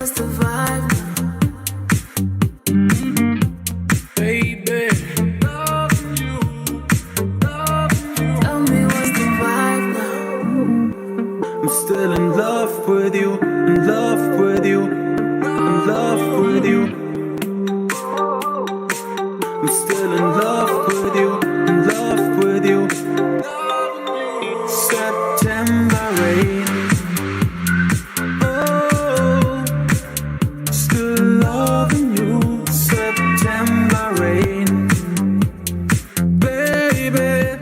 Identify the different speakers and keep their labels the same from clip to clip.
Speaker 1: Still in love with you, in love with you, in love with you. I'm still in love with you, in love with you. September rain. Oh, still loving you. September rain. Baby,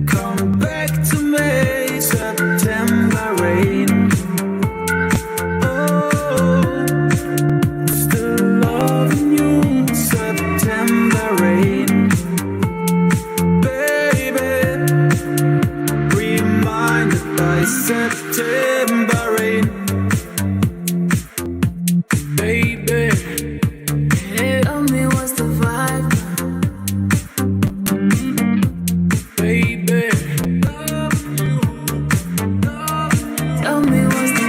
Speaker 1: come back to me. September rain. Oh, still loving you. September rain. Baby, reminded by September rain. Baby, tell me what's the vibe. Baby, tell me what's the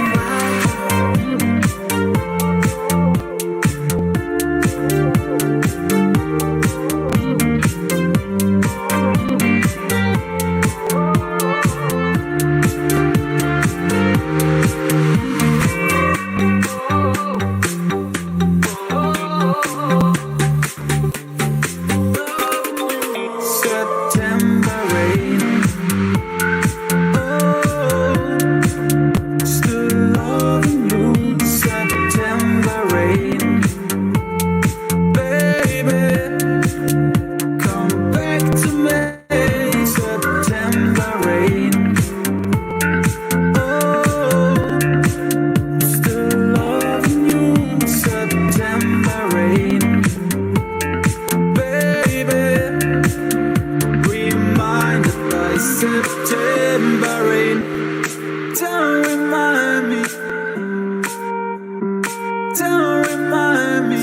Speaker 1: September rain. Oh, still loving you. September rain. Baby, come back to me. September rain. Oh, still loving you. September rain. Baby, reminded by September rain. Don't remind me. Don't remind me.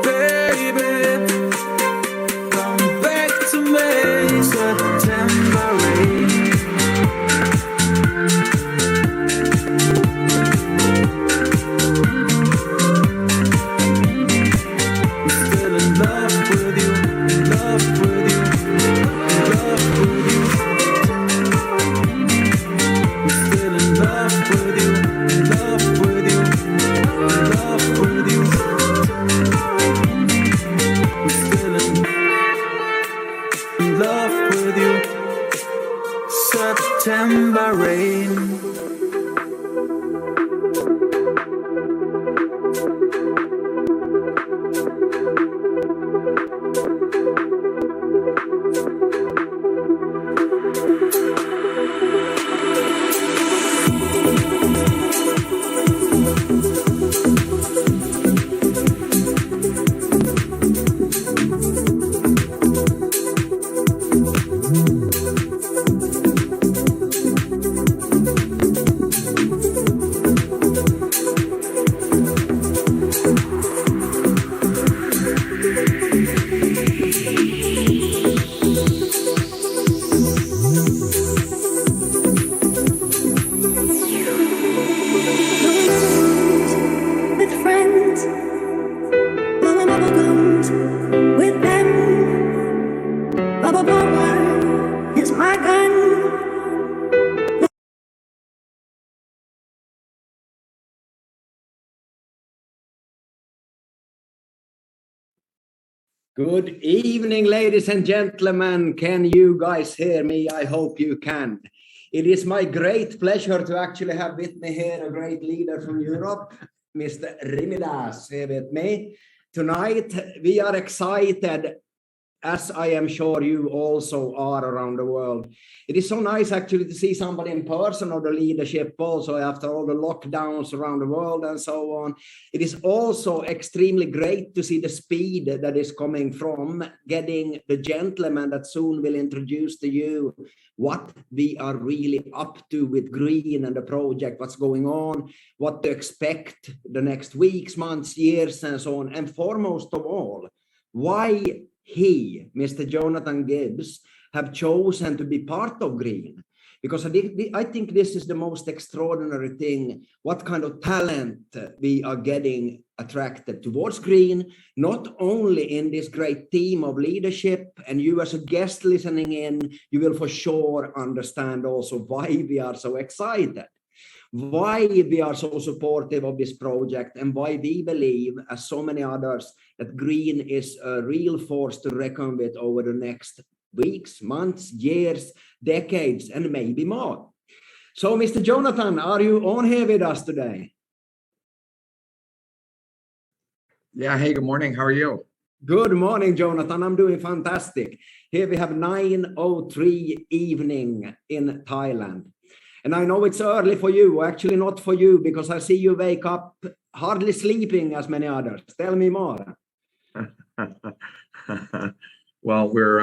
Speaker 1: Baby, come back to me. September rain. I'm still in love with you, in love with you, in love with you. I'm still in love with you, in love with you, in love with you. I'm still in love with you. September rain.
Speaker 2: With friends, blowing bubble gums with them. Bubble power is my gun.
Speaker 3: Good evening, ladies and gentlemen. Can you guys hear me? I hope you can. It is my great pleasure to actually have with me here a great leader from Europe, Mr. Rimidas, here with me. Tonight, we are excited, as I am sure you also are around the world. It is so nice actually to see somebody in person of the leadership also after all the lockdowns around the world and so on. It is also extremely great to see the speed that is coming from getting the gentleman that soon will introduce to you what we are really up to with Green and the project, what's going on, what to expect the next weeks, months, years, and so on. And foremost of all, why he, Mr. Jonathan Gibbs, have chosen to be part of Green. because I think this is the most extraordinary thing, what kind of talent we are getting attracted towards green, not only in this great team of leadership, and you as a guest listening in, you will for sure understand also why we are so excited, why we are so supportive of this project, and why we believe, as so many others, that green is a real force to reckon with over the next weeks, months, years, decades, and maybe more. So, Mr. Jonathan, are you on here with us today?
Speaker 4: Yeah, hey, good morning. How are you?
Speaker 3: Good morning, Jonathan. I'm doing fantastic. Here we have 9:03 evening in Thailand. And I know it's early for you, actually not for you, because I see you wake up hardly sleeping as many others. Tell me more.
Speaker 4: Well, we're,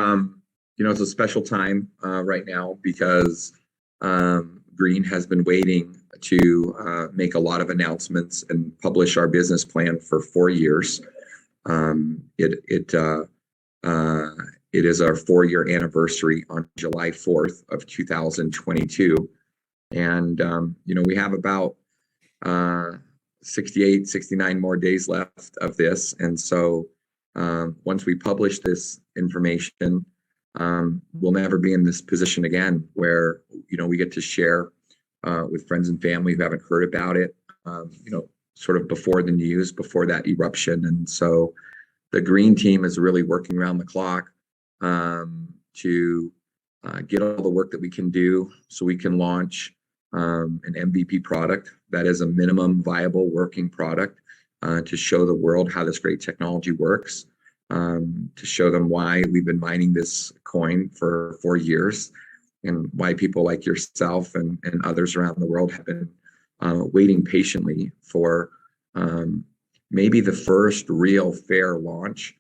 Speaker 4: it's a special time right now because Green has been waiting to make a lot of announcements and publish our business plan for 4 years. It is our 4-year anniversary on July 4th of 2022. And, we have about 68, 69 more days left of this. And so once we publish this information, we'll never be in this position again where, we get to share with friends and family who haven't heard about it, sort of before the news, before that eruption. And so the Green team is really working around the clock to get all the work that we can do so we can launch an MVP product that is a minimum viable working product to show the world how this great technology works, to show them why we've been mining this coin for 4 years and why people like yourself and others around the world have been waiting patiently for maybe the first real fair launch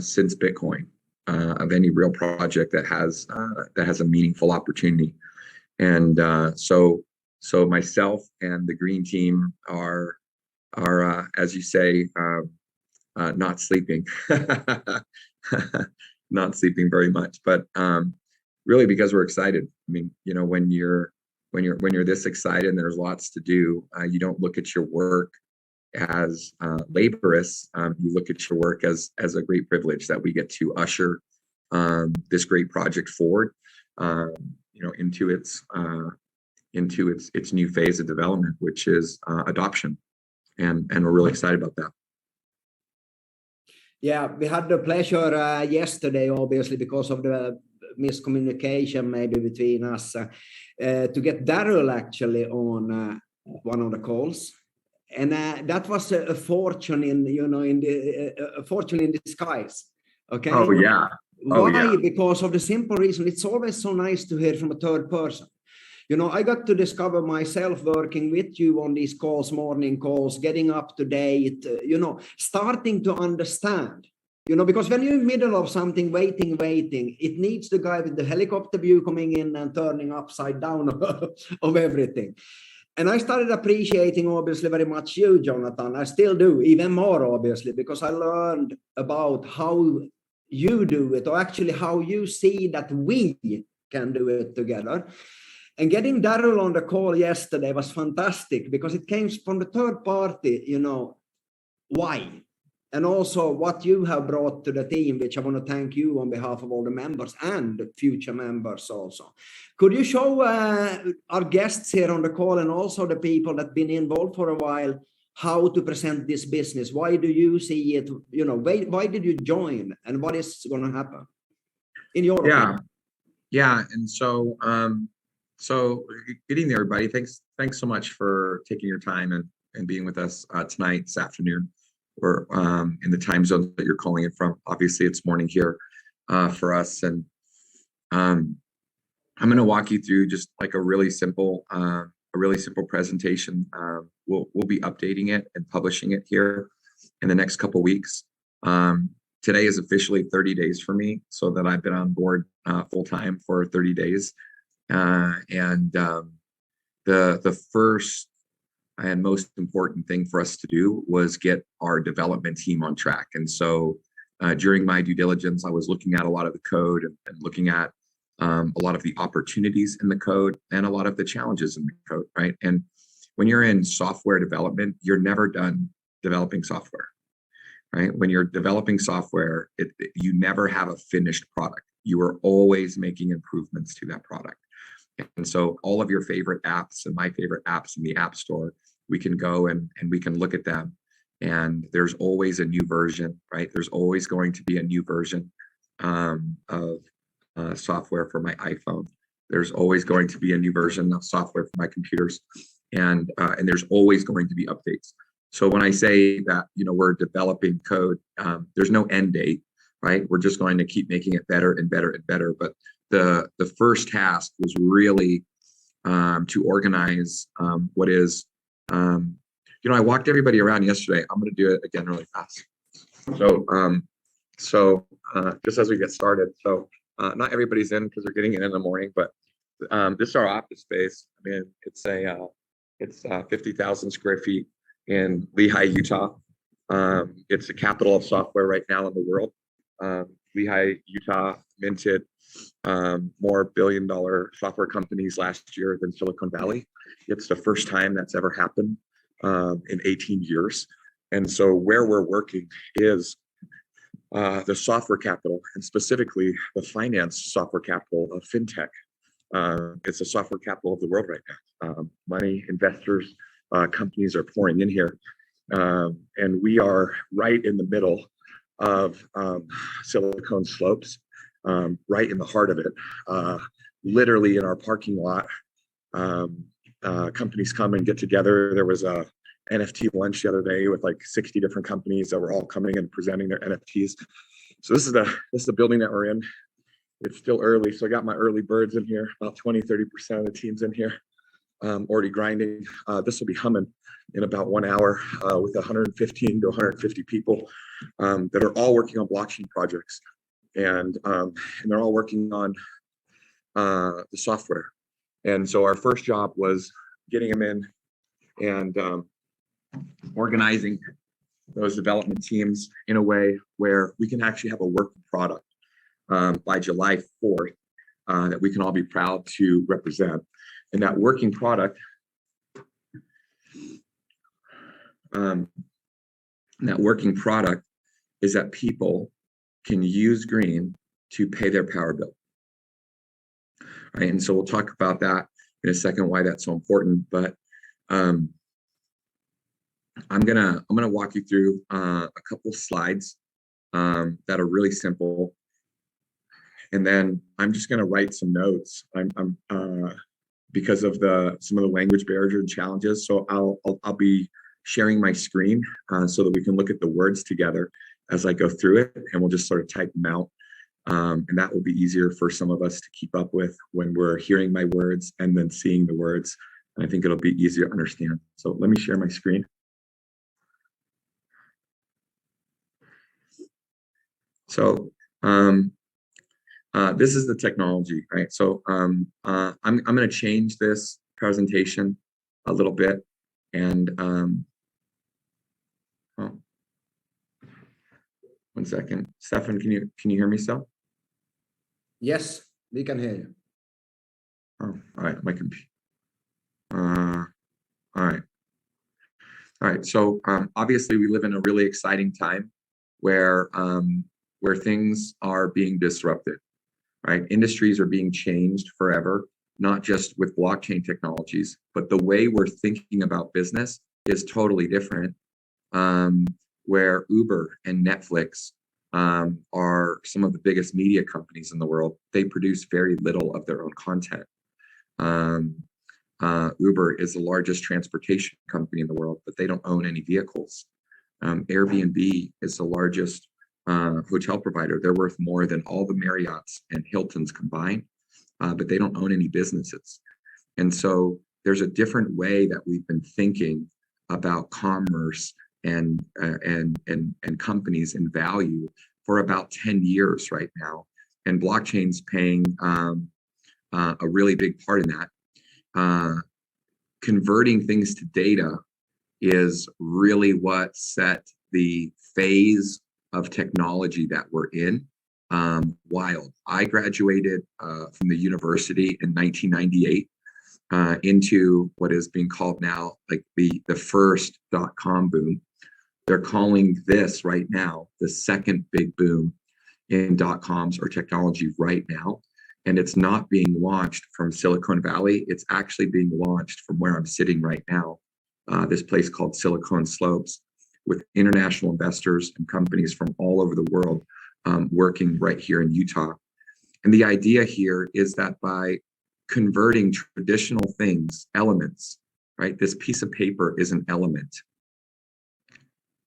Speaker 4: since Bitcoin of any real project that has a meaningful opportunity. And so myself and the Green team are as you say, not sleeping, not sleeping very much, but really because we're excited. I mean, when you're this excited and there's lots to do, you don't look at your work as laborious. You look at your work as a great privilege that we get to usher this great project forward, into its new phase of development, which is adoption, and we're really excited about that.
Speaker 3: Yeah, we had the pleasure yesterday, obviously, because of the miscommunication maybe between us, to get Daryl actually on one of the calls, and that was a fortune a fortune in disguise. Okay.
Speaker 4: Oh yeah.
Speaker 3: Why? Yeah. Because of the simple reason, it's always so nice to hear from a third person. I got to discover myself working with you on these calls, morning calls, getting up to date, starting to understand, because when you're in the middle of something, waiting, it needs the guy with the helicopter view coming in and turning upside down of everything. And I started appreciating, obviously, very much you, Jonathan. I still do, even more, obviously, because I learned about how you do it, or actually how you see that we can do it together. And getting Daryl on the call yesterday was fantastic because it came from the third party, why, and also what you have brought to the team, which I want to thank you on behalf of all the members and future members also. Could you show our guests here on the call and also the people that have been involved for a while how to present this business? Why do you see it? Why did you join, and what is going to happen in your opinion?
Speaker 4: Yeah, and so good evening, everybody. Thanks so much for taking your time and being with us tonight, this afternoon. We're in the time zone that you're calling in from. Obviously, it's morning here for us, and I'm going to walk you through just like a really simple presentation. We'll be updating it and publishing it here in the next couple weeks. Today is officially 30 days for me, so that I've been on board full time for 30 days. The first and most important thing for us to do was get our development team on track. And so during my due diligence, I was looking at a lot of the code and looking at a lot of the opportunities in the code, and a lot of the challenges in the code, right? And when you're in software development, you're never done developing software, right? When you're developing software, you never have a finished product. You are always making improvements to that product. And so all of your favorite apps and my favorite apps in the App Store, we can go and we can look at them. And there's always a new version, right? There's always going to be a new version of software for my iPhone. There's always going to be a new version of software for my computers. And there's always going to be updates. So when I say that, we're developing code, there's no end date, right? We're just going to keep making it better and better and better. But the first task was really to organize what is, I walked everybody around yesterday. I'm going to do it again really fast. So just as we get started, not everybody's in because they're getting in the morning, but this is our office space. I mean, it's 50,000 square feet in Lehi, Utah. It's the capital of software right now in the world. Lehi, Utah minted more billion-dollar software companies last year than Silicon Valley. It's the first time that's ever happened in 18 years. And so where we're working is the software capital, and specifically the finance software capital of fintech. It's the software capital of the world right now. Money, investors, companies are pouring in here. And we are right in the middle of Silicon Slopes, right in the heart of it, literally in our parking lot. Companies come and get together. There was a NFT lunch the other day with like 60 different companies that were all coming and presenting their NFTs. So this is the building that we're in. It's still early, so I got my early birds in here. About 20-30% of the team's in here, already grinding. This will be humming in about 1 hour with 115 to 150 people that are all working on blockchain projects, and they're all working on the software. And so our first job was getting them in and organizing those development teams in a way where we can actually have a working product by July 4th that we can all be proud to represent. And that working product, is that people can use Green to pay their power bill. Right? And so we'll talk about that in a second, why that's so important. But I'm gonna walk you through a couple slides that are really simple, and then I'm just gonna write some notes. I'm because of some of the language barriers and challenges. So I'll be sharing my screen so that we can look at the words together as I go through it, and we'll just sort of type them out. And that will be easier for some of us to keep up with when we're hearing my words and then seeing the words. And I think it'll be easier to understand. So let me share my screen. So this is the technology, right? So I'm going to change this presentation a little bit, and oh, 1 second, Stefan, can you hear me still?
Speaker 3: Yes, we can hear you.
Speaker 4: Oh, all right, my computer. All right. So obviously, we live in a really exciting time where things are being disrupted, right? Industries are being changed forever, not just with blockchain technologies, but the way we're thinking about business is totally different. Where Uber and Netflix are some of the biggest media companies in the world, they produce very little of their own content. Uber is the largest transportation company in the world, but they don't own any vehicles. Airbnb is the largest hotel provider. They're worth more than all the Marriotts and Hiltons combined, but they don't own any businesses. And so there's a different way that we've been thinking about commerce and companies and value for about 10 years right now. And blockchain's playing a really big part in that. Converting things to data is really what set the phase of technology that we're in wild. I graduated from the university in 1998 into what is being called now like the first .com boom. They're calling this right now the second big boom in .coms or technology right now. And it's not being launched from Silicon Valley. It's actually being launched from where I'm sitting right now, this place called Silicon Slopes, with international investors and companies from all over the world working right here in Utah. And the idea here is that by converting traditional things, elements, right? This piece of paper is an element,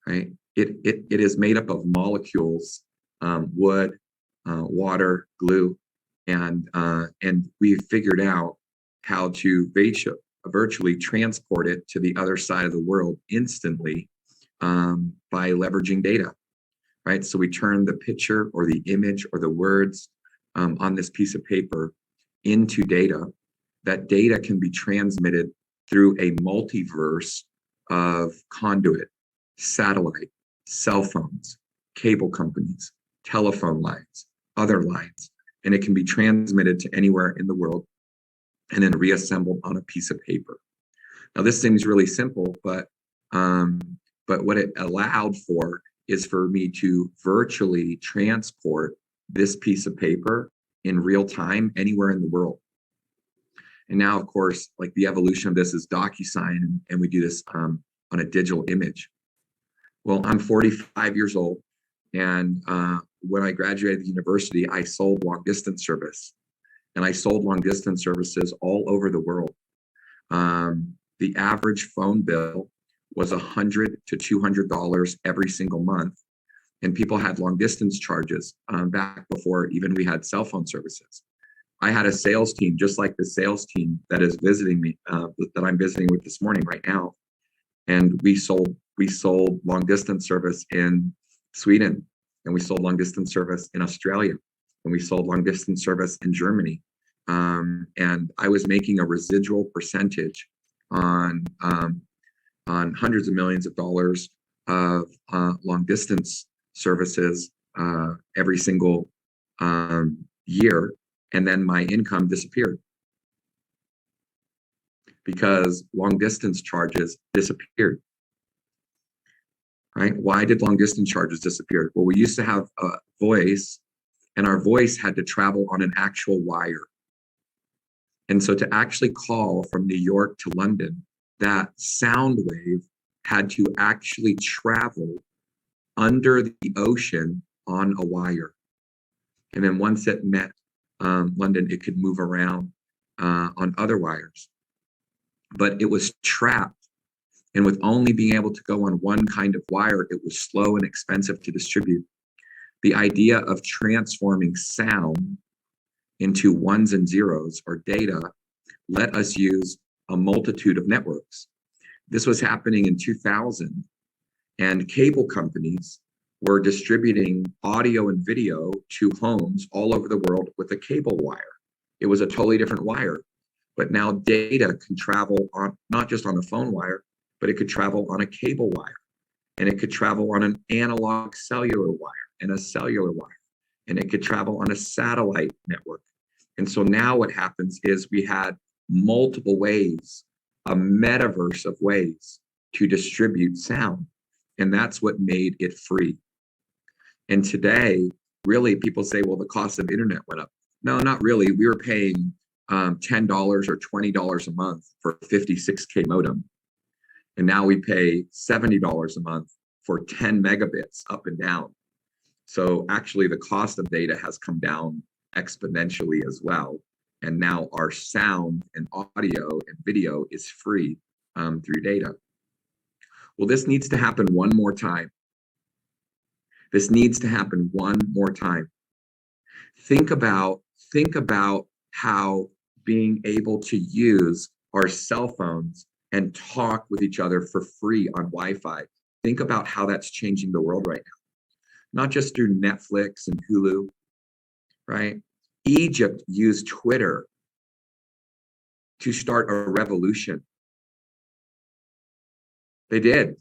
Speaker 4: right? It is made up of molecules, wood, water, glue, and we figured out how to virtually transport it to the other side of the world instantly by leveraging data, right? So we turn the picture or the image or the words on this piece of paper into data. That data can be transmitted through a multiverse of conduit, satellite, cell phones, cable companies, telephone lines, other lines, and it can be transmitted to anywhere in the world and then reassembled on a piece of paper. Now, this seems really simple, but what it allowed for is for me to virtually transport this piece of paper in real time anywhere in the world. And now, of course, like the evolution of this is DocuSign, and we do this on a digital image. Well, I'm 45 years old, and when I graduated the university, I sold long distance service, and I sold long distance services all over the world. The average phone bill was $100 to $200 every single month, and people had long distance charges back before even we had cell phone services. I had a sales team just like the sales team that is visiting me, that I'm visiting with this morning right now, and we sold long distance service in Sweden, and we sold long distance service in Australia, and we sold long distance service in Germany. And I was making a residual percentage on hundreds of millions of dollars of long distance services every single year, and then my income disappeared because long distance charges disappeared. Right? Why did long distance charges disappear? Well, we used to have a voice, and our voice had to travel on an actual wire. And so to actually call from New York to London, that sound wave had to actually travel under the ocean on a wire. And then once it met London, it could move around on other wires. But it was trapped. And with only being able to go on one kind of wire, it was slow and expensive to distribute. The idea of transforming sound into ones and zeros or data let us use a multitude of networks. This was happening in 2000, and cable companies were distributing audio and video to homes all over the world with a cable wire. It was a totally different wire, but now data can travel on not just on a phone wire, but it could travel on a cable wire, and it could travel on an analog cellular wire and a cellular wire, and it could travel on a satellite network. And so now what happens is we had multiple ways, a metaverse of ways to distribute sound, and that's what made it free. And today, really, people say, well, the cost of internet went up. No, not really. We were paying $10 or $20 a month for a 56K modem. And now we pay $70 a month for 10 megabits up and down. So actually the cost of data has come down exponentially as well. And now our sound and audio and video is free through data. Well, this needs to happen one more time. This needs to happen one more time. Think about how being able to use our cell phones and talk with each other for free on Wi-Fi. Think about how that's changing the world right now. Not just through Netflix and Hulu, right? Egypt used Twitter to start a revolution. They did.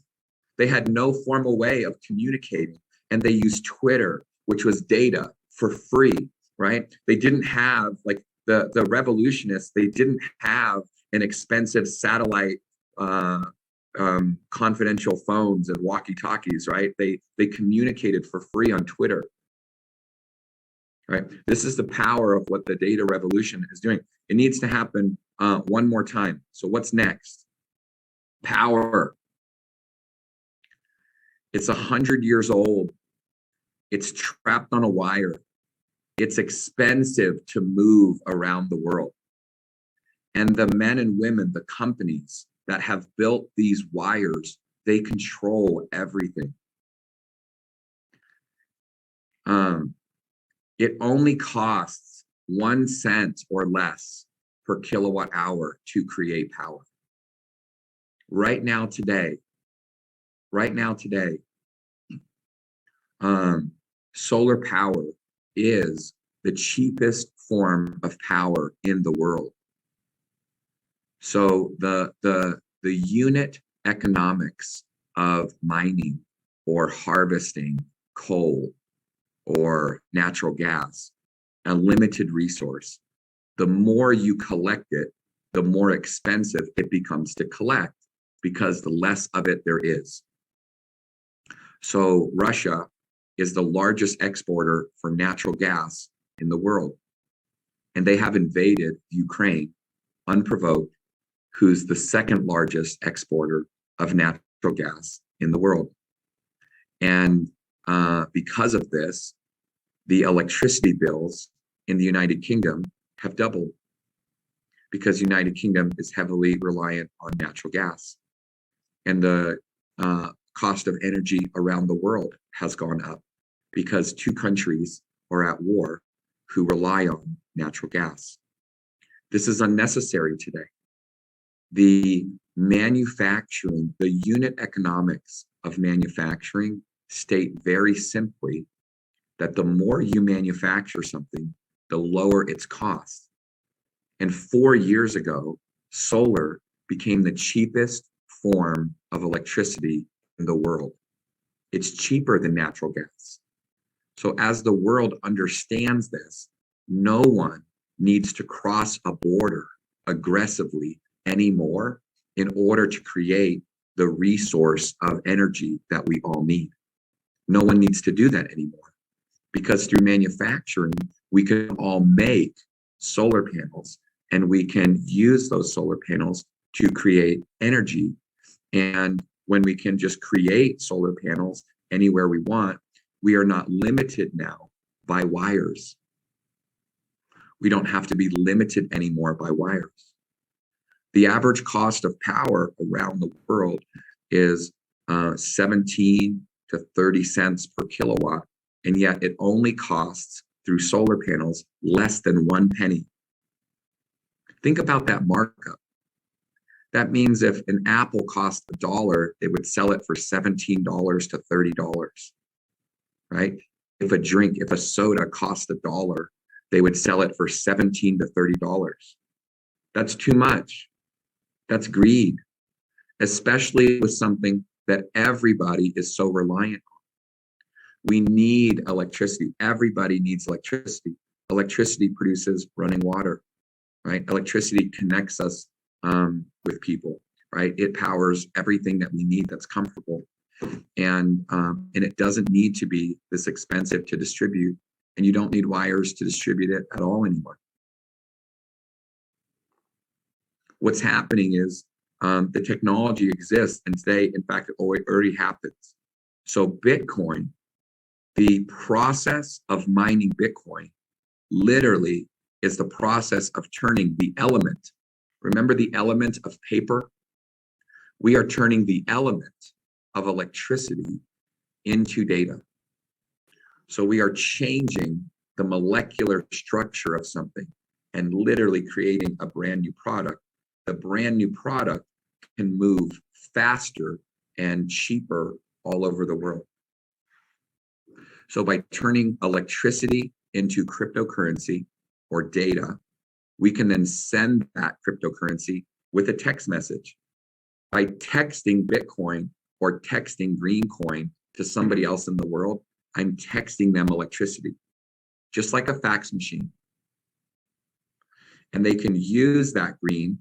Speaker 4: They had no formal way of communicating, and they used Twitter, which was data for free, right? They didn't have, like, the revolutionists, they didn't have an expensive satellite confidential phones and walkie-talkies, right? They communicated for free on Twitter, right? This is the power of what the data revolution is doing. It needs to happen one more time. So what's next? Power. It's 100 years old. It's trapped on a wire. It's expensive to move around the world. And the men and women, the companies that have built these wires, they control everything. It only costs 1 cent or less per kilowatt hour to create power. Right now, today, solar power is the cheapest form of power in the world. So the unit economics of mining or harvesting coal or natural gas, a limited resource, the more you collect it, the more expensive it becomes to collect, because the less of it there is. So Russia is the largest exporter for natural gas in the world. And they have invaded Ukraine unprovoked, who's the second largest exporter of natural gas in the world. And because of this, the electricity bills in the United Kingdom have doubled, because United Kingdom is heavily reliant on natural gas. And the cost of energy around the world has gone up because 2 countries are at war who rely on natural gas. This is unnecessary today. The manufacturing, the unit economics of manufacturing state very simply that the more you manufacture something, the lower its cost. And 4 years ago, solar became the cheapest form of electricity in the world. It's cheaper than natural gas. So as the world understands this, no one needs to cross a border aggressively anymore in order to create the resource of energy that we all need. No one needs to do that anymore, because through manufacturing, we can all make solar panels, and we can use those solar panels to create energy. And when we can just create solar panels anywhere we want, we are not limited now by wires. We don't have to be limited anymore by wires. The average cost of power around the world is 17 to 30 cents per kilowatt, and yet it only costs through solar panels less than 1 penny. Think about that markup. That means if an apple cost $1, they would sell it for $17 to $30, right? If a soda cost $1, they would sell it for $17 to $30. That's too much. That's greed, especially with something that everybody is so reliant on. We need electricity. Everybody needs electricity. Electricity produces running water, right? Electricity connects us with people, right? It powers everything that we need that's comfortable. And it doesn't need to be this expensive to distribute, and you don't need wires to distribute it at all anymore. What's happening is the technology exists, and today, in fact, it already happens. So Bitcoin, the process of mining Bitcoin literally is the process of turning the element. Remember the element of paper? We are turning the element of electricity into data. So we are changing the molecular structure of something and literally creating a brand new product. The brand new product can move faster and cheaper all over the world. So by turning electricity into cryptocurrency or data, we can then send that cryptocurrency with a text message. By texting Bitcoin or texting Green Coin to somebody else in the world, I'm texting them electricity. just like a fax machine. And they can use that green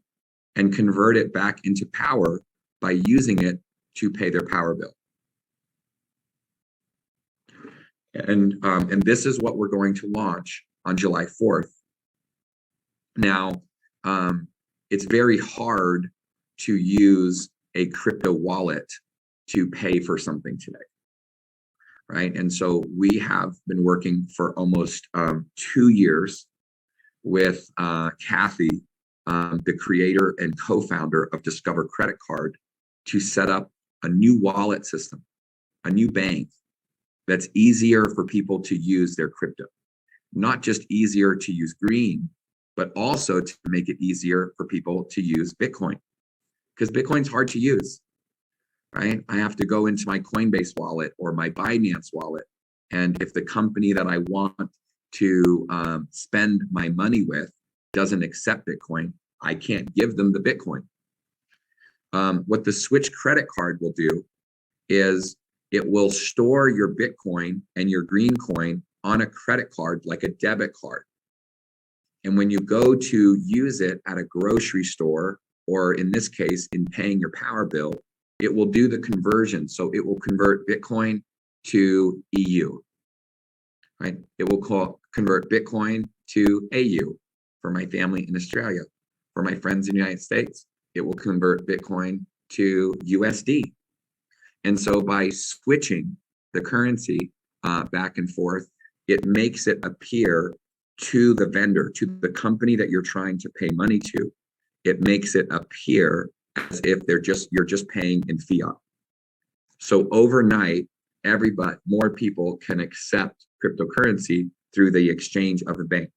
Speaker 4: and convert it back into power by using it to pay their power bill. And this is what we're going to launch on July 4th. Now, it's very hard to use a crypto wallet to pay for something today, right? And so we have been working for almost 2 years with Kathy, the creator and co-founder of Discover Credit Card, to set up a new wallet system, a new bank that's easier for people to use their crypto. Not just easier to use green, but also to make it easier for people to use Bitcoin. Because Bitcoin's hard to use, right? I have to go into my Coinbase wallet or my Binance wallet. And if the company that I want to spend my money with doesn't accept Bitcoin, I can't give them the Bitcoin. What the Switch credit card will do is it will store your Bitcoin and your green coin on a credit card, like a debit card. And when you go to use it at a grocery store, or in this case, in paying your power bill, it will do the conversion. So it will convert Bitcoin to EU, right? It will convert Bitcoin to AU for my family in Australia. For my friends in the United States, it will convert Bitcoin to USD. And so by switching the currency back and forth, it makes it appear to the vendor, to the company that you're trying to pay money to, it makes it appear as if you're just paying in fiat. So overnight, more people can accept cryptocurrency through the exchange of the bank.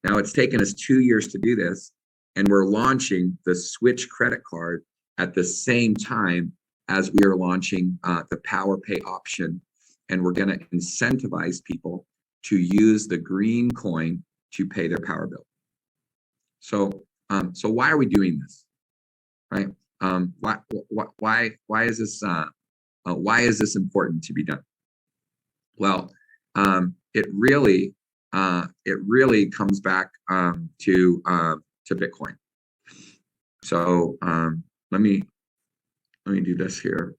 Speaker 4: Now, it's taken us 2 years to do this, and we're launching the Switch credit card at the same time as we are launching the Power Pay option, and we're going to incentivize people to use the green coin to pay their power bill. So why are we doing this, right? Why is this important to be done? Well, it really comes back to Bitcoin. So let me do this here.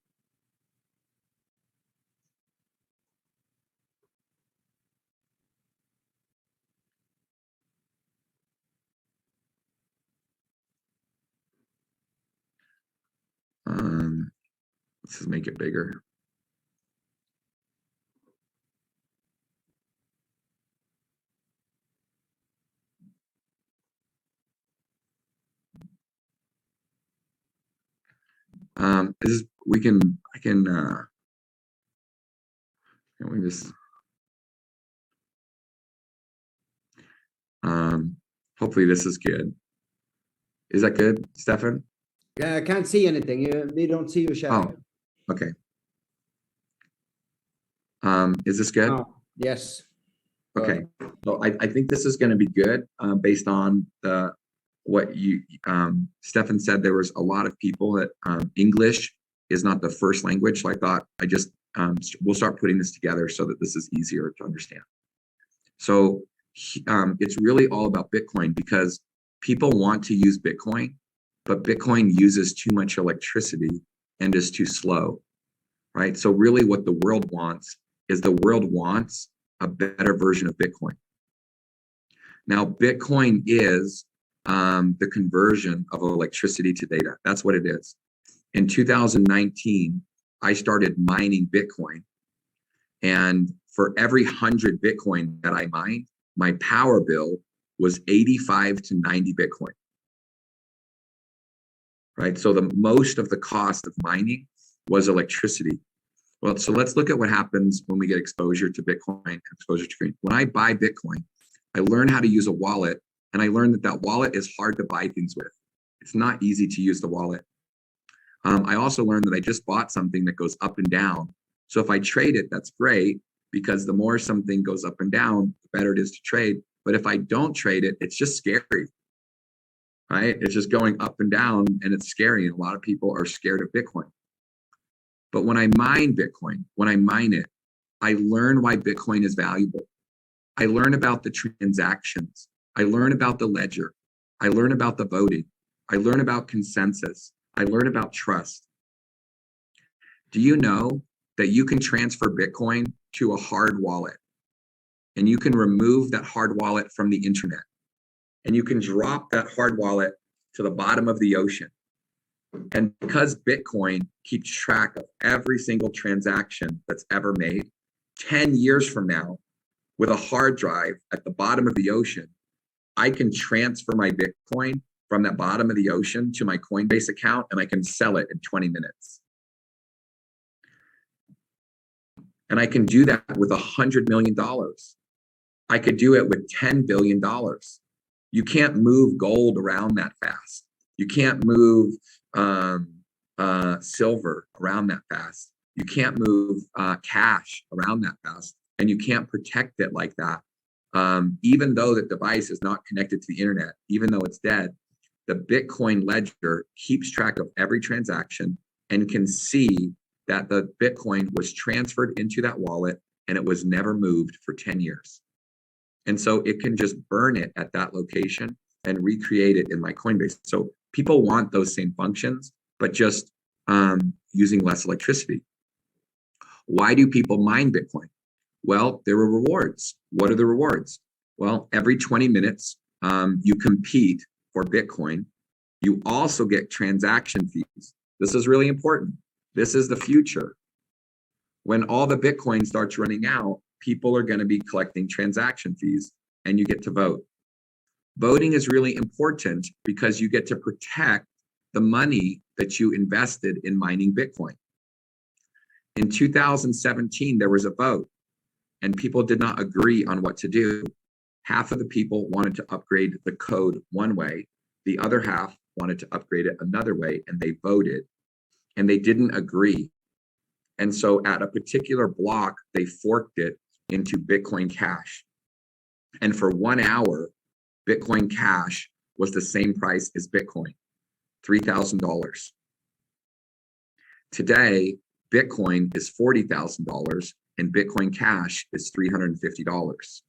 Speaker 4: Let's just make it bigger. Hopefully this is good. Is that good, Stefan?
Speaker 3: Yeah, I can't see anything. We don't see you sharing.
Speaker 4: Oh, okay. Is this good?
Speaker 3: Oh, yes.
Speaker 4: Okay. So I think this is going to be good based on what Stefan said. There was a lot of people that English is not the first language. So I thought we'll start putting this together so that this is easier to understand. So it's really all about Bitcoin, because people want to use Bitcoin, but Bitcoin uses too much electricity and is too slow, right? So really what the world wants is a better version of Bitcoin. Now, Bitcoin is the conversion of electricity to data. That's what it is. In 2019, I started mining Bitcoin. And for every 100 Bitcoin that I mined, my power bill was 85 to 90 Bitcoin. Right? So the most of the cost of mining was electricity. Well, so let's look at what happens when we get exposure to Bitcoin and exposure to green. When I buy Bitcoin, I learn how to use a wallet, and I learned that wallet is hard to buy things with. It's not easy to use the wallet. I also learned that I just bought something that goes up and down. So if I trade it, that's great, because the more something goes up and down, the better it is to trade. But if I don't trade it, it's just scary, right? It's just going up and down, and it's scary. And a lot of people are scared of Bitcoin. But when I mine Bitcoin, when I mine it, I learn why Bitcoin is valuable. I learn about the transactions. I learn about the ledger. I learn about the voting. I learn about consensus. I learn about trust. Do you know that you can transfer Bitcoin to a hard wallet, and you can remove that hard wallet from the internet, and you can drop that hard wallet to the bottom of the ocean? And because Bitcoin keeps track of every single transaction that's ever made, 10 years from now, with a hard drive at the bottom of the ocean, I can transfer my Bitcoin from that bottom of the ocean to my Coinbase account, and I can sell it in 20 minutes. And I can do that with $100 million. I could do it with $10 billion. You can't move gold around that fast. You can't move silver around that fast. You can't move cash around that fast. And you can't protect it like that. Even though the device is not connected to the internet, even though it's dead, the Bitcoin ledger keeps track of every transaction and can see that the Bitcoin was transferred into that wallet and it was never moved for 10 years. And so it can just burn it at that location and recreate it in my Coinbase. So people want those same functions, but just using less electricity. Why do people mine Bitcoin? Well, there are rewards. What are the rewards? Well, every 20 minutes, you compete for Bitcoin. You also get transaction fees. This is really important. This is the future. When all the Bitcoin starts running out, people are going to be collecting transaction fees, and you get to vote. Voting is really important because you get to protect the money that you invested in mining Bitcoin. In 2017, there was a vote, and people did not agree on what to do. Half of the people wanted to upgrade the code one way. The other half wanted to upgrade it another way, and they voted, and they didn't agree. And so at a particular block, they forked it into Bitcoin Cash. And for 1 hour, Bitcoin Cash was the same price as Bitcoin, $3,000. Today, Bitcoin is $40,000 and Bitcoin Cash is $350.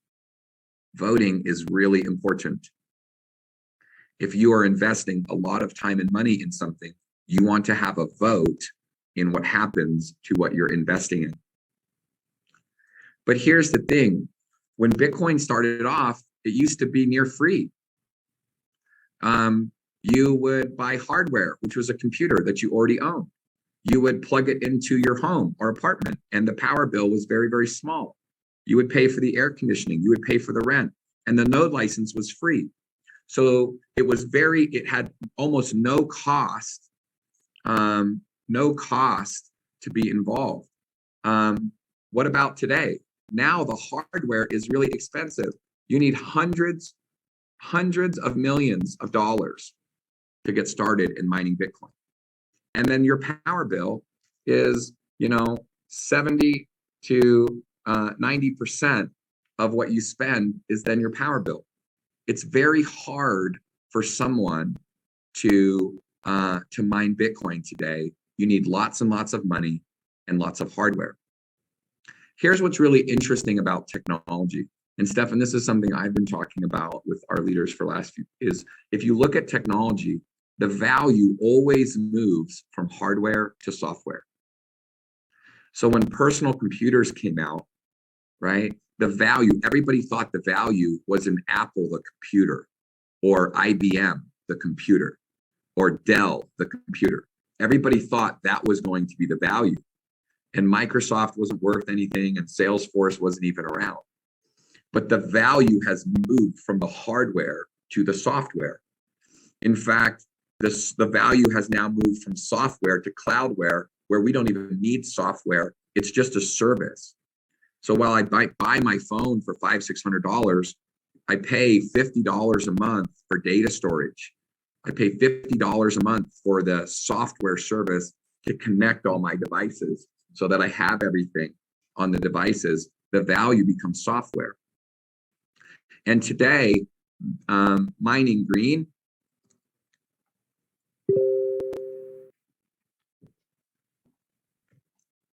Speaker 4: Voting is really important. If you are investing a lot of time and money in something, you want to have a vote in what happens to what you're investing in. But here's the thing. When Bitcoin started off, it used to be near free. You would buy hardware, which was a computer that you already owned. You would plug it into your home or apartment, and the power bill was very, very small. You would pay for the air conditioning. You would pay for the rent, and the node license was free. So it had almost no cost to be involved. What about today? Now the hardware is really expensive. You need hundreds of millions of dollars to get started in mining Bitcoin. And then your power bill is, 70 to 90% of what you spend is then your power bill. It's very hard for someone to mine Bitcoin today. You need lots and lots of money and lots of hardware. Here's what's really interesting about technology. And Stefan, this is something I've been talking about with our leaders for last few, is if you look at technology, the value always moves from hardware to software. So when personal computers came out, right, everybody thought the value was in Apple, the computer, or IBM, the computer, or Dell, the computer. Everybody thought that was going to be the value. And Microsoft wasn't worth anything, and Salesforce wasn't even around. But the value has moved from the hardware to the software. In fact, the value has now moved from software to cloudware, where we don't even need software. It's just a service. So while I buy my phone for $500-600, I pay $50 a month for data storage. I pay $50 a month for the software service to connect all my devices so that I have everything on the devices. The value becomes software. And today, mining green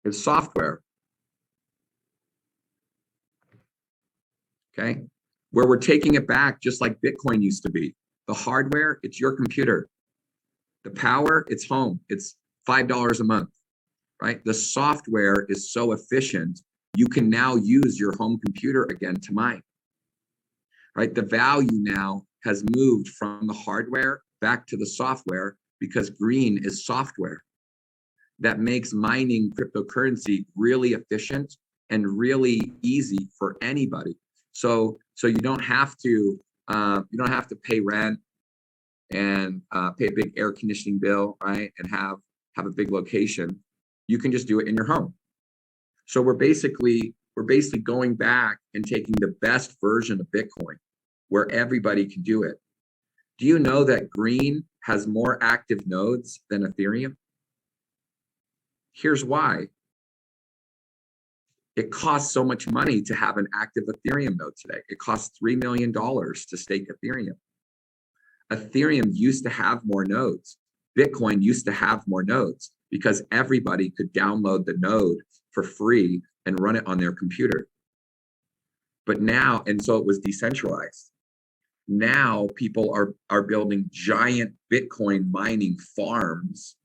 Speaker 4: is software. okay? Where we're taking it back just like Bitcoin used to be. The hardware, it's your computer. The power, it's home. It's $5 a month, right? The software is so efficient, you can now use your home computer again to mine, right? The value now has moved from the hardware back to the software because green is software that makes mining cryptocurrency really efficient and really easy for anybody. So you don't have to pay rent and pay a big air conditioning bill, right? And have a big location. You can just do it in your home. So we're basically going back and taking the best version of Bitcoin where everybody can do it. Do you know that green has more active nodes than Ethereum? Here's why. It costs so much money to have an active Ethereum node today. It costs $3 million to stake Ethereum. Ethereum used to have more nodes. Bitcoin used to have more nodes because everybody could download the node for free and run it on their computer. But now, and so it was decentralized. Now people are building giant Bitcoin mining farms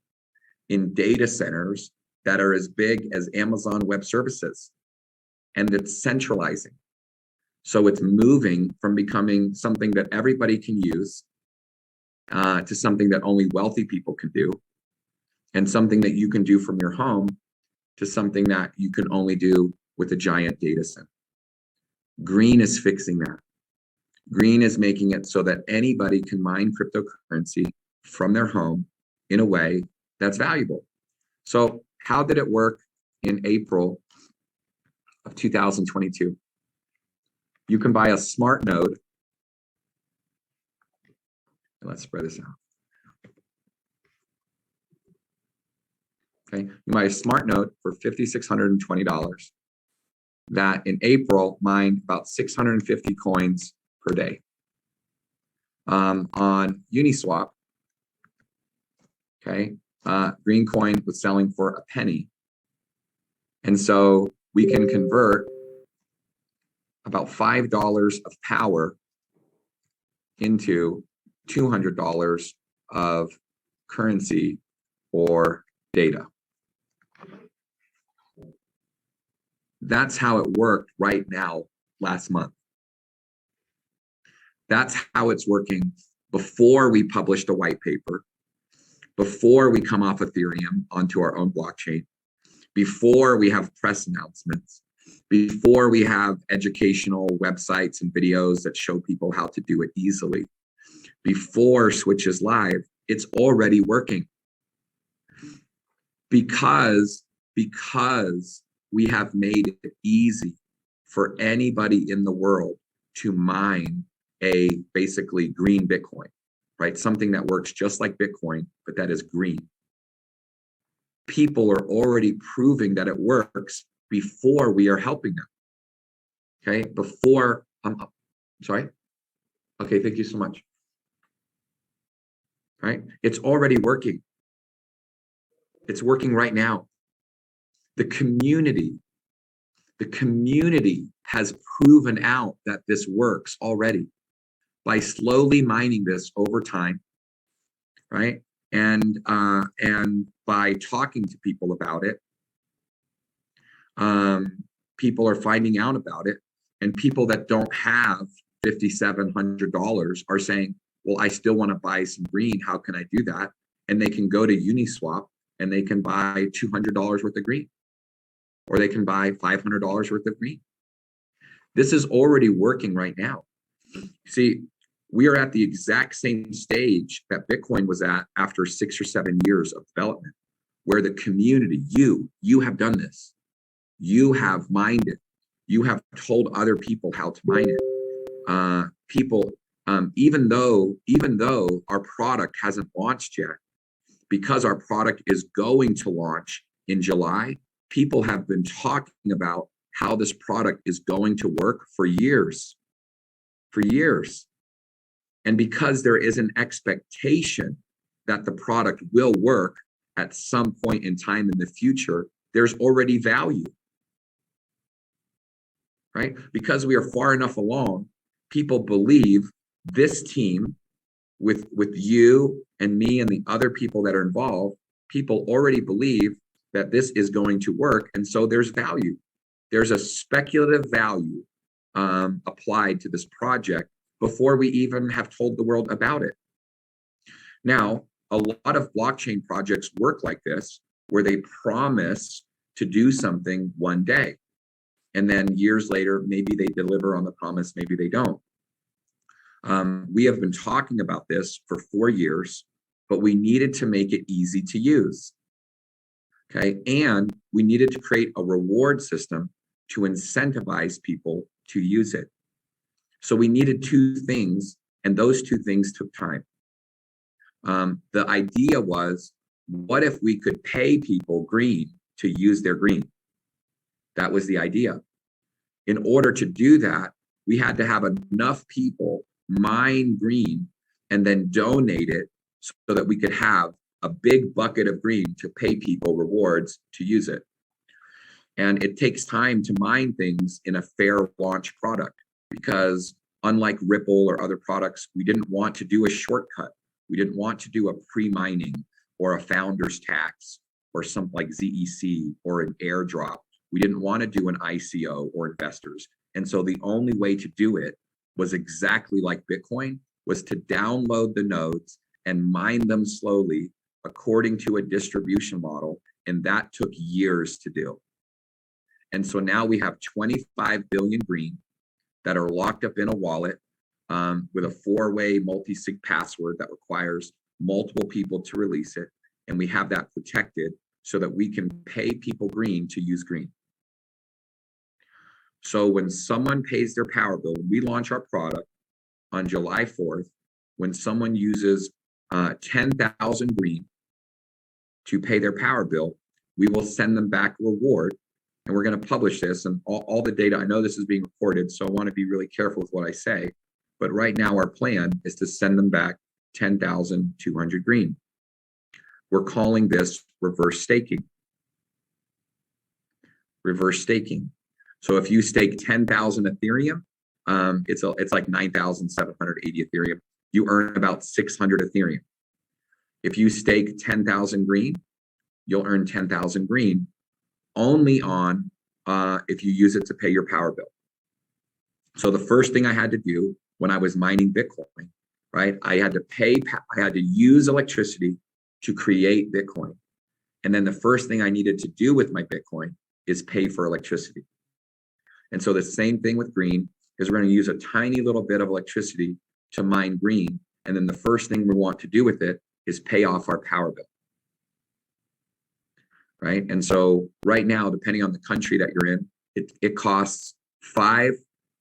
Speaker 4: in data centers that are as big as Amazon Web Services. And it's centralizing. So it's moving from becoming something that everybody can use to something that only wealthy people can do, and something that you can do from your home to something that you can only do with a giant data center. Green is fixing that. Green is making it so that anybody can mine cryptocurrency from their home in a way that's valuable. So how did it work in April of 2022? You can buy a smart node. Let's spread this out. Okay, you buy a smart node for $5,620 that in April mined about 650 coins per day. On Uniswap, okay, green coin was selling for a penny. And so we can convert about $5 of power into $200 of currency or data. That's how it worked right now last month. That's how it's working before we published a white paper, before we come off Ethereum onto our own blockchain, before we have press announcements, before we have educational websites and videos that show people how to do it easily, before Switch is live. It's already working because we have made it easy for anybody in the world to mine a basically green Bitcoin, right? Something that works just like Bitcoin, but that is green. People are already proving that it works before we are helping them. Okay, before, sorry? Okay, thank you so much. Right? It's already working. It's working right now. The community has proven out that this works already by slowly mining this over time, right? And by talking to people about it, people are finding out about it, and people that don't have $5,700 are saying, well, I still want to buy some green. How can I do that? And they can go to Uniswap and they can buy $200 worth of green, or they can buy $500 worth of green. This is already working right now. See, we are at the exact same stage that Bitcoin was at after 6 or 7 years of development, where the community, you have done this. You have mined it. You have told other people how to mine it. Even though our product hasn't launched yet, because our product is going to launch in July, people have been talking about how this product is going to work for years. And because there is an expectation that the product will work at some point in time in the future, there's already value. right? Because we are far enough along, people believe this team with you and me and the other people that are involved, people already believe that this is going to work. And so there's value. There's a speculative value applied to this project before we even have told the world about it. Now, a lot of blockchain projects work like this, where they promise to do something one day. And then years later, maybe they deliver on the promise, maybe they don't. We have been talking about this for 4 years, but we needed to make it easy to use. Okay, and we needed to create a reward system to incentivize people to use it. So we needed 2 things, and those 2 things took time. The idea was, what if we could pay people green to use their green? That was the idea. In order to do that, we had to have enough people mine green and then donate it so that we could have a big bucket of green to pay people rewards to use it. And it takes time to mine things in a fair launch product, because unlike Ripple or other products, we didn't want to do a shortcut. We didn't want to do a pre-mining or a founder's tax or something like ZEC or an airdrop. We didn't want to do an ICO or investors. And so the only way to do it was exactly like Bitcoin, was to download the nodes and mine them slowly according to a distribution model. And that took years to do. And so now we have 25 billion green that are locked up in a wallet with a 4-way multi-sig password that requires multiple people to release it. And we have that protected so that we can pay people green to use green. So when someone pays their power bill, when we launch our product on July 4th, when someone uses 10,000 green to pay their power bill, we will send them back a reward. And we're going to publish this and all the data. I know this is being recorded, so I want to be really careful with what I say. But right now, our plan is to send them back 10,200 green. We're calling this reverse staking. Reverse staking. So if you stake 10,000 Ethereum, it's like 9,780 Ethereum. You earn about 600 Ethereum. If you stake 10,000 green, you'll earn 10,000 green only on if you use it to pay your power bill. So the first thing I had to do when I was mining Bitcoin, right? I had to use electricity to create Bitcoin. And then the first thing I needed to do with my Bitcoin is pay for electricity. And so the same thing with green is we're going to use a tiny little bit of electricity to mine green. And then the first thing we want to do with it is pay off our power bill. Right? And so right now, depending on the country that you're in, it costs $5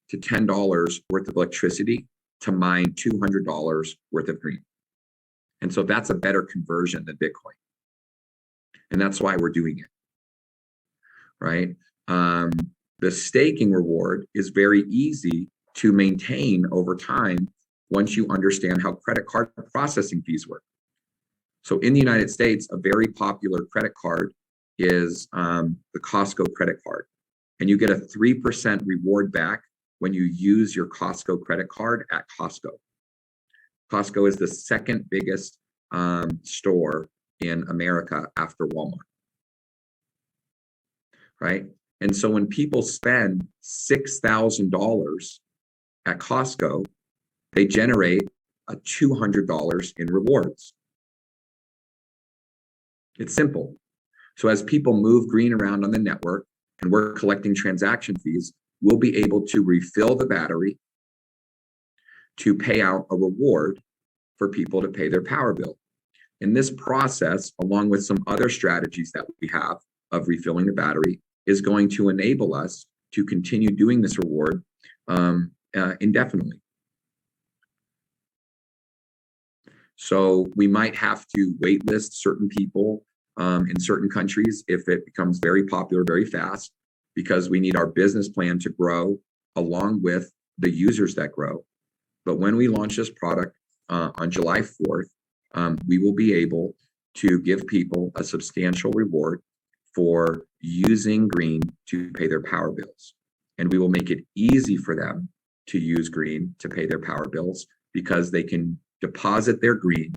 Speaker 4: to $10 worth of electricity to mine $200 worth of green. And so that's a better conversion than Bitcoin. And that's why we're doing it. Right? The staking reward is very easy to maintain over time once you understand how credit card processing fees work. So in the United States, a very popular credit card is the Costco credit card. And you get a 3% reward back when you use your Costco credit card at Costco. Costco is the second biggest store in America after Walmart. Right? And so when people spend $6,000 at Costco, they generate a $200 in rewards. It's simple. So as people move green around on the network and we're collecting transaction fees, we'll be able to refill the battery to pay out a reward for people to pay their power bill. And this process, along with some other strategies that we have of refilling the battery, is going to enable us to continue doing this reward indefinitely. So we might have to waitlist certain people in certain countries if it becomes very popular very fast, because we need our business plan to grow along with the users that grow. But when we launch this product on July 4th, we will be able to give people a substantial reward for using green to pay their power bills. and we will make it easy for them to use green to pay their power bills, because they can deposit their green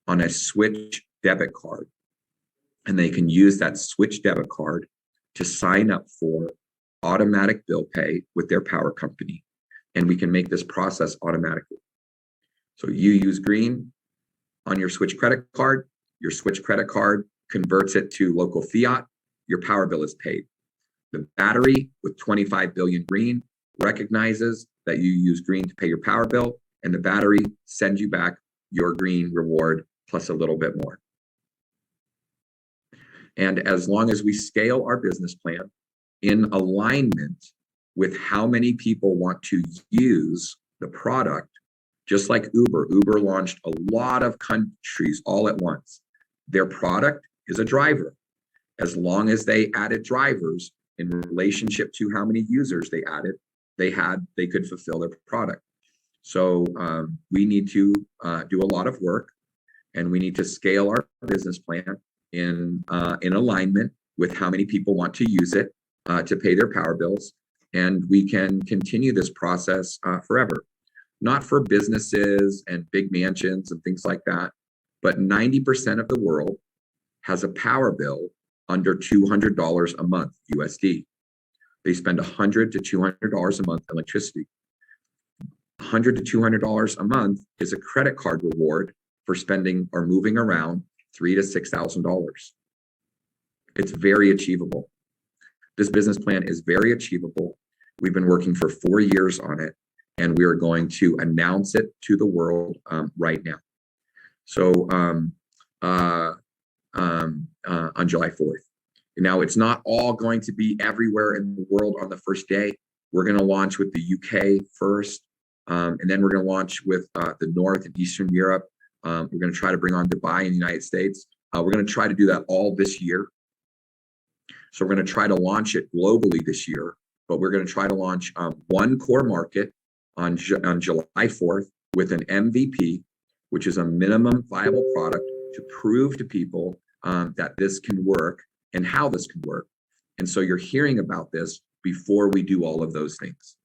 Speaker 4: on a Switch debit card, and they can use that Switch debit card to sign up for automatic bill pay with their power company, and we can make this process automatically. So you use green on your Switch credit card, your Switch credit card converts it to local fiat, your power bill is paid. The battery with 25 billion green recognizes that you use green to pay your power bill, and the battery sends you back your green reward plus a little bit more. And as long as we scale our business plan in alignment with how many people want to use the product, just like Uber launched a lot of countries all at once. Their product is a driver. As long as they added drivers in relationship to how many users they added, they could fulfill their product. So we need to do a lot of work, and we need to scale our business plan in alignment with how many people want to use it to pay their power bills. And we can continue this process forever. Not for businesses and big mansions and things like that, but 90% of the world has a power bill under $200 a month USD. They spend $100 to $200 a month in electricity. $100 to $200 a month is a credit card reward for spending or moving around $3,000 to $6,000. It's very achievable. This business plan is very achievable. We've been working for 4 years on it, and we are going to announce it to the world right now. So on July 4th. Now, it's not all going to be everywhere in the world on the first day. We're going to launch with the UK first, and then we're going to launch with the North and Eastern Europe. We're going to try to bring on Dubai in the United States. We're going to try to do that all this year. So we're going to try to launch it globally this year, but we're going to try to launch one core market on July 4th with an MVP, which is a minimum viable product to prove to people that this can work and how this can work. And so you're hearing about this before we do all of those things.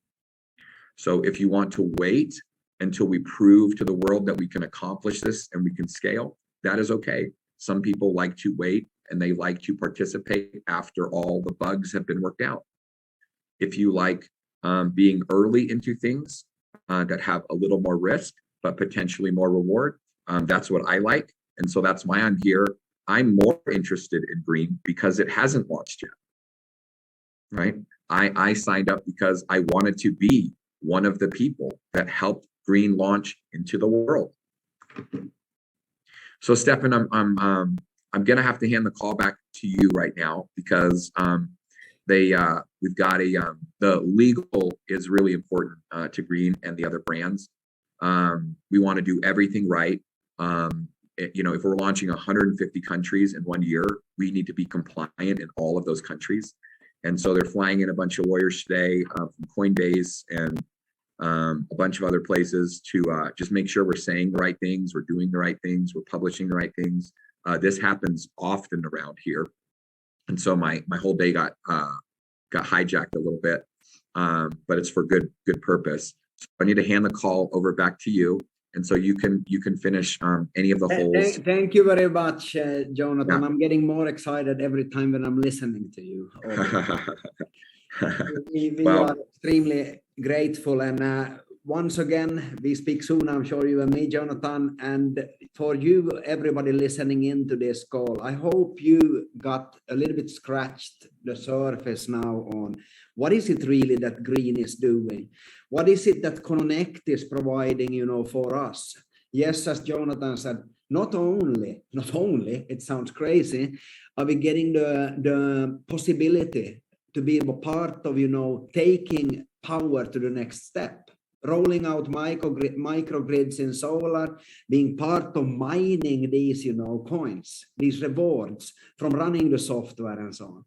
Speaker 4: So if you want to wait until we prove to the world that we can accomplish this and we can scale, that is okay. Some people like to wait and they like to participate after all the bugs have been worked out. If you like being early into things that have a little more risk, but potentially more reward, that's what I like. And so that's why I'm here. I'm more interested in green because it hasn't launched yet, right? I signed up because I wanted to be one of the people that helped green launch into the world. So Stefan, I'm gonna have to hand the call back to you right now because we've got the legal is really important to green and the other brands. We want to do everything right. If we're launching 150 countries in 1 year, we need to be compliant in all of those countries. And so they're flying in a bunch of lawyers today from Coinbase and a bunch of other places to just make sure we're saying the right things, we're doing the right things, we're publishing the right things. This happens often around here. And so my whole day got hijacked a little bit, but it's for good purpose. So I need to hand the call over back to you. And so you can finish any of the holes.
Speaker 3: Thank you very much, Jonathan.
Speaker 4: Yeah.
Speaker 3: I'm getting more excited every time when I'm listening to you. We are extremely grateful. And once again, we speak soon, I'm sure you and me, Jonathan. And for you, everybody listening into this call, I hope you got a little bit scratched the surface now on what is it really that green is doing? What is it that Connect is providing, for us? Yes, as Jonathan said, not only, it sounds crazy, are we getting the possibility to be a part of, taking power to the next step, rolling out microgrids in solar, being part of mining these, coins, these rewards from running the software and so on.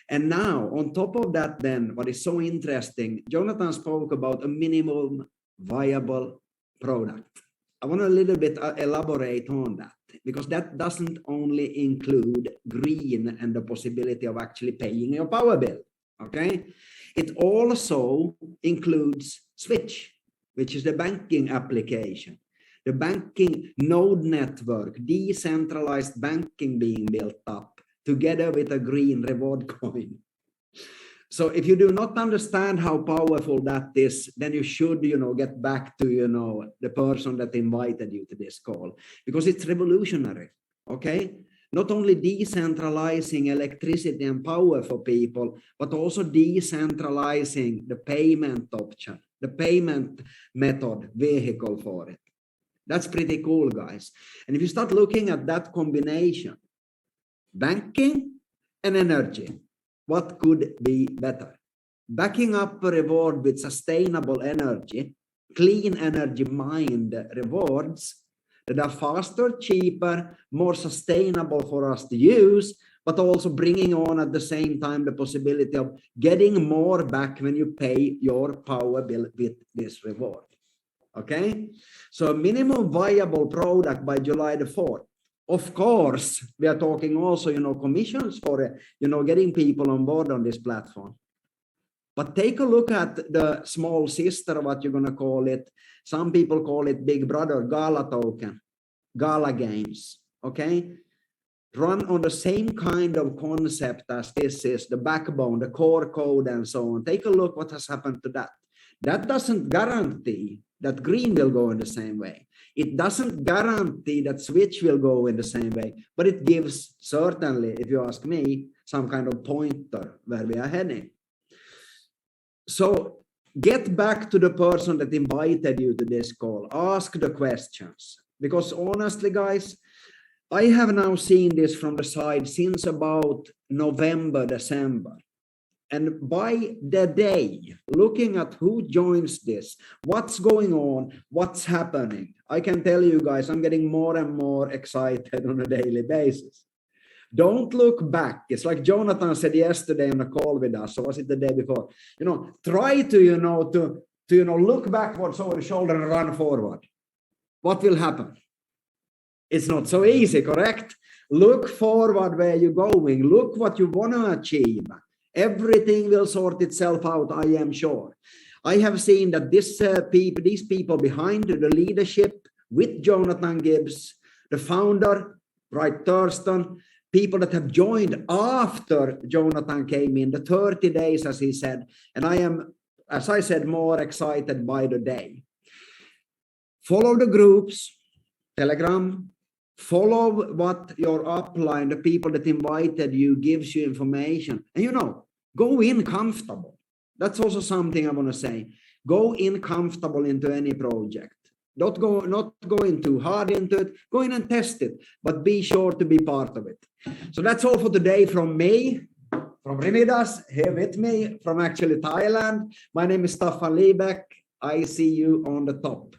Speaker 3: And now, on top of that, then, what is so interesting, Jonathan spoke about a minimum viable product. I want to a little bit elaborate on that, because that doesn't only include green and the possibility of actually paying your power bill, Okay. It also includes Switch, which is the banking application, the banking node network, decentralized banking being built up together with a green reward coin. So if you do not understand how powerful that is, then you should, get back to, the person that invited you to this call, because it's revolutionary. Okay. Not only decentralizing electricity and power for people, but also decentralizing the payment option, the payment method vehicle for it. That's pretty cool, guys. And if you start looking at that combination, banking and energy, what could be better? Backing up a reward with sustainable energy, clean energy mined rewards that are faster, cheaper, more sustainable for us to use, but also bringing on at the same time the possibility of getting more back when you pay your power bill with this reward. Okay, so minimum viable product by July the 4th. Of course, we are talking also, commissions for, getting people on board on this platform. But take a look at the small sister, what you're going to call it. Some people call it Big Brother, Gala token, Gala games. Okay, run on the same kind of concept as this is, the backbone, the core code, and so on. Take a look what has happened to that. That doesn't guarantee that green will go in the same way. It doesn't guarantee that Switch will go in the same way, but it gives, certainly, if you ask me, some kind of pointer where we are heading. So get back to the person that invited you to this call. Ask the questions. Because honestly, guys, I have now seen this from the side since about November, December. And by the day, looking at who joins this, what's going on, what's happening, I can tell you guys, I'm getting more and more excited on a daily basis. Don't look back. It's like Jonathan said yesterday on a call with us, or was it the day before? Try to look backwards over the shoulder and run forward. What will happen? It's not so easy, correct? Look forward where you're going. Look what you want to achieve. Everything will sort itself out, I am sure. I have seen that these people behind the leadership with Jonathan Gibbs, the founder, Wright Thurston, people that have joined after Jonathan came in, the 30 days, as he said. And I am, as I said, more excited by the day. Follow the groups, Telegram. Follow what your upline, the people that invited you, gives you information. And go in comfortable. That's also something I want to say. Go in comfortable into any project. Not go in too hard into it. Go in and test it, but be sure to be part of it. So that's all for today from me, from Remidas, here with me from actually Thailand. My name is Staffan Liebeck. I see you on the top.